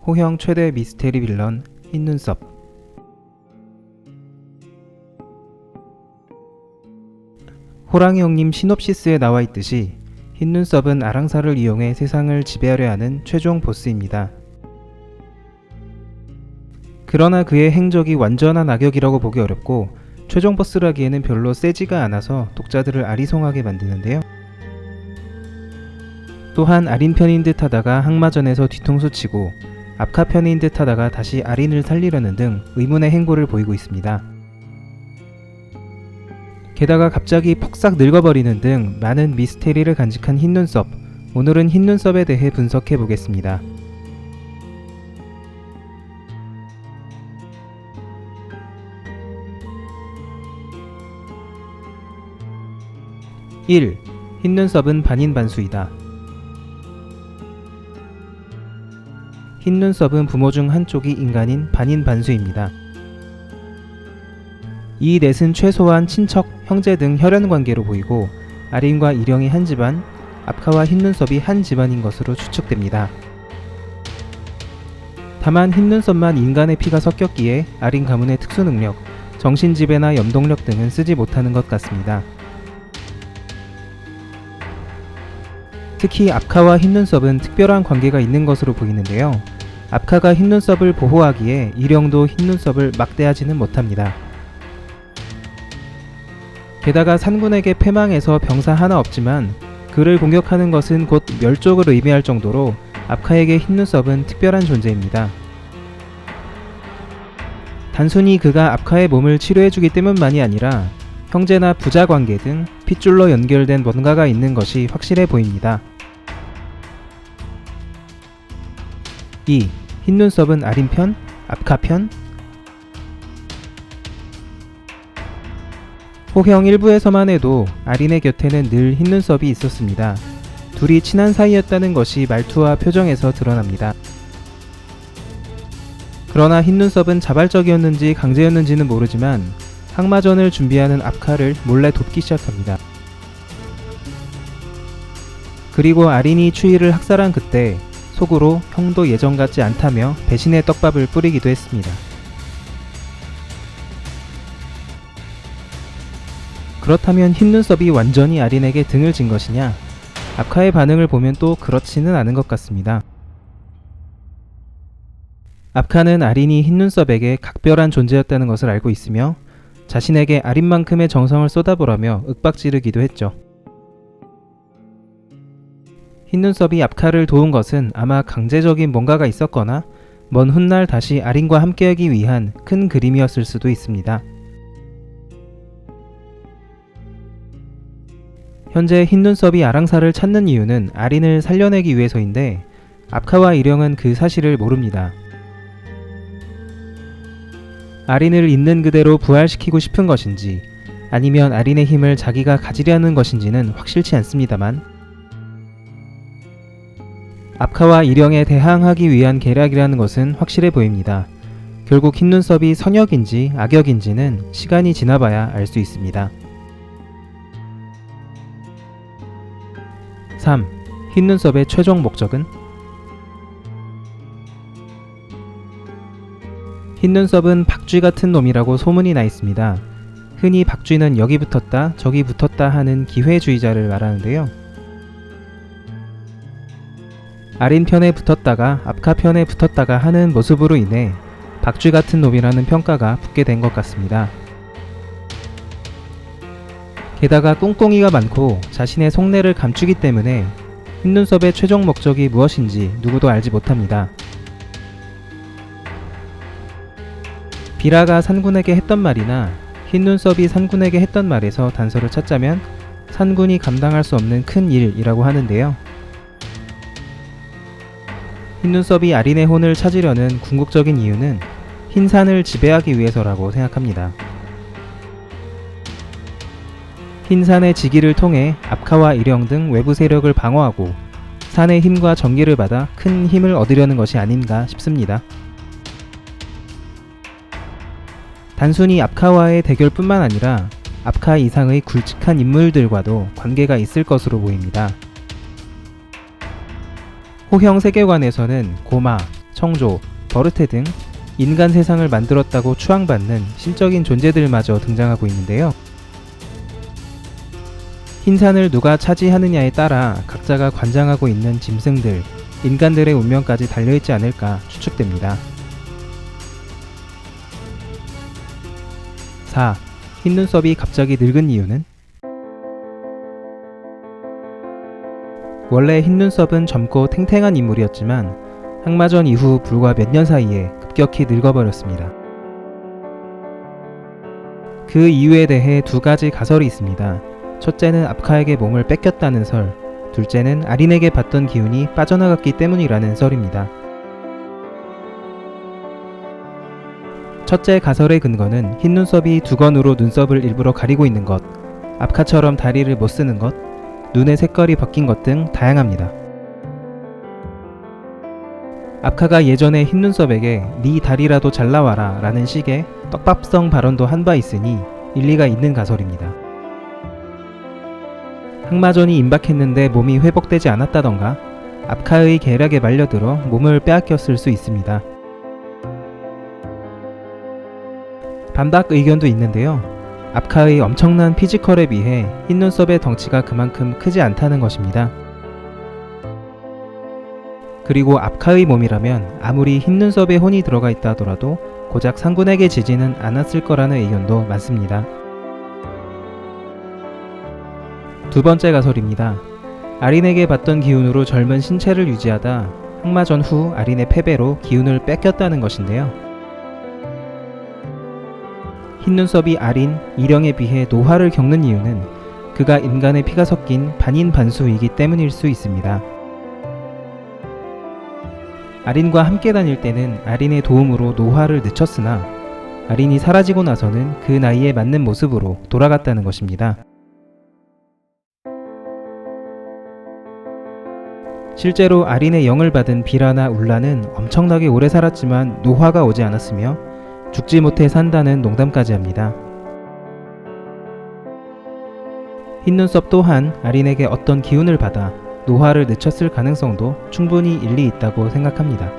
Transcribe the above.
호형 최대 미스테리 빌런 흰눈썹. 호랑이 형님 시놉시스에 나와있듯이 흰눈썹은 아랑사를 이용해 세상을 지배하려 하는 최종 보스입니다. 그러나 그의 행적이 완전한 악역이라고 보기 어렵고 최종 보스라기에는 별로 세지가 않아서 독자들을 아리송하게 만드는데요. 또한 아린 편인 듯 하다가 항마전에서 뒤통수 치고 압카 편인 듯 하다가 다시 아린을 살리려는 등 의문의 행보를 보이고 있습니다. 게다가 갑자기 퍽싹 늙어버리는 등 많은 미스테리를 간직한 흰눈썹. 오늘은 흰눈썹에 대해 분석해 보겠습니다. (1) 흰눈썹은 반인반수이다. 흰눈썹은 부모 중 한쪽이 인간인 반인반수입니다. 이 넷은 최소한 친척, 형제 등 혈연관계로 보이고 아린과 이령이 한 집안, 압카와 흰눈썹이 한 집안인 것으로 추측됩니다. 다만 흰눈썹만 인간의 피가 섞였기에 아린 가문의 특수능력, 정신지배나 염동력 등은 쓰지 못하는 것 같습니다. 특히 압카와 흰눈썹은 특별한 관계가 있는 것으로 보이는데요. 압카가 흰눈썹을 보호하기에 이령도 흰눈썹을 막대하지는 못합니다. 게다가 산군에게 패망해서 병사 하나 없지만 그를 공격하는 것은 곧 멸족을 의미할 정도로 압카에게 흰눈썹은 특별한 존재입니다. 단순히 그가 압카의 몸을 치료해주기 때문만이 아니라 형제나 부자 관계 등 핏줄로 연결된 뭔가가 있는 것이 확실해 보입니다. 2. 흰눈썹은 아린 편? 압카 편? 호형 1부에서만 해도 아린의 곁에는 늘 흰눈썹이 있었습니다. 둘이 친한 사이였다는 것이 말투와 표정에서 드러납니다. 그러나 흰눈썹은 자발적이었는지 강제였는지는 모르지만 항마전을 준비하는 압카를 몰래 돕기 시작합니다. 그리고 아린이 추이를 학살한 그때 속으로 형도 예전 같지 않다며 배신의 떡밥을 뿌리기도 했습니다. 그렇다면 흰눈썹이 완전히 아린에게 등을 진 것이냐? 압카의 반응을 보면 또 그렇지는 않은 것 같습니다. 압카는 아린이 흰눈썹에게 각별한 존재였다는 것을 알고 있으며 자신에게 아린만큼의 정성을 쏟아보라며 윽박지르기도 했죠. 흰눈썹이 압카를 도운 것은 아마 강제적인 뭔가가 있었거나 먼 훗날 다시 아린과 함께하기 위한 큰 그림이었을 수도 있습니다. 현재 흰눈썹이 아랑사를 찾는 이유는 아린을 살려내기 위해서인데 압카와 이령은 그 사실을 모릅니다. 아린을 있는 그대로 부활시키고 싶은 것인지 아니면 아린의 힘을 자기가 가지려는 것인지는 확실치 않습니다만 압카와 이령에 대항하기 위한 계략이라는 것은 확실해 보입니다. 결국 흰눈썹이 선역인지 악역인지는 시간이 지나봐야 알 수 있습니다. 3. 흰눈썹의 최종 목적은? 흰눈썹은 박쥐 같은 놈이라고 소문이 나 있습니다. 흔히 박쥐는 여기 붙었다 저기 붙었다 하는 기회주의자를 말하는데요. 아린 편에 붙었다가 압카 편에 붙었다가 하는 모습으로 인해 박쥐 같은 놈이라는 평가가 붙게 된 것 같습니다. 게다가 꿍꿍이가 많고 자신의 속내를 감추기 때문에 흰눈썹의 최종 목적이 무엇인지 누구도 알지 못합니다. 비라가 산군에게 했던 말이나 흰눈썹이 산군에게 했던 말에서 단서를 찾자면 산군이 감당할 수 없는 큰 일이라고 하는데요. 흰눈썹이 아린의 혼을 찾으려는 궁극적인 이유는 흰산을 지배하기 위해서라고 생각합니다. 흰산의 지기를 통해 압카와 이령 등 외부 세력을 방어하고 산의 힘과 전기를 받아 큰 힘을 얻으려는 것이 아닌가 싶습니다. 단순히 압카와의 대결뿐만 아니라 압카 이상의 굵직한 인물들과도 관계가 있을 것으로 보입니다. 호형 세계관에서는 고마, 청조, 버르테 등 인간 세상을 만들었다고 추앙받는 신적인 존재들마저 등장하고 있는데요. 흰산을 누가 차지하느냐에 따라 각자가 관장하고 있는 짐승들, 인간들의 운명까지 달려있지 않을까 추측됩니다. 4. 흰눈썹이 갑자기 늙은 이유는? 원래 흰눈썹은 젊고 탱탱한 인물이었지만 항마전 이후 불과 몇 년 사이에 급격히 늙어버렸습니다. 그 이유에 대해 두 가지 가설이 있습니다. 첫째는 압카에게 몸을 뺏겼다는 설, 둘째는 아린에게 받던 기운이 빠져나갔기 때문이라는 설입니다. 첫째 가설의 근거는 흰눈썹이 두건으로 눈썹을 일부러 가리고 있는 것, 압카처럼 다리를 못 쓰는 것, 눈의 색깔이 바뀐 것 등 다양합니다. 압카가 예전에 흰눈썹에게 네 다리라도 잘라와라 라는 식의 떡밥성 발언도 한 바 있으니 일리가 있는 가설입니다. 항마전이 임박했는데 몸이 회복되지 않았다던가 압카의 계략에 말려들어 몸을 빼앗겼을 수 있습니다. 반박 의견도 있는데요. 압카의 엄청난 피지컬에 비해 흰눈썹의 덩치가 그만큼 크지 않다는 것입니다. 그리고 압카의 몸이라면 아무리 흰눈썹에 혼이 들어가 있다 하더라도 고작 상군에게 지지는 않았을 거라는 의견도 많습니다. 두 번째 가설입니다. 아린에게 받던 기운으로 젊은 신체를 유지하다 항마전 후 아린의 패배로 기운을 뺏겼다는 것인데요. 흰눈썹이 아린, 이령에 비해 노화를 겪는 이유는 그가 인간의 피가 섞인 반인반수이기 때문일 수 있습니다. 아린과 함께 다닐 때는 아린의 도움으로 노화를 늦췄으나 아린이 사라지고 나서는 그 나이에 맞는 모습으로 돌아갔다는 것입니다. 실제로 아린의 영을 받은 비라나 울라는 엄청나게 오래 살았지만 노화가 오지 않았으며 죽지 못해 산다는 농담까지 합니다. 흰눈썹 또한 아린에게 어떤 기운을 받아 노화를 늦췄을 가능성도 충분히 일리 있다고 생각합니다.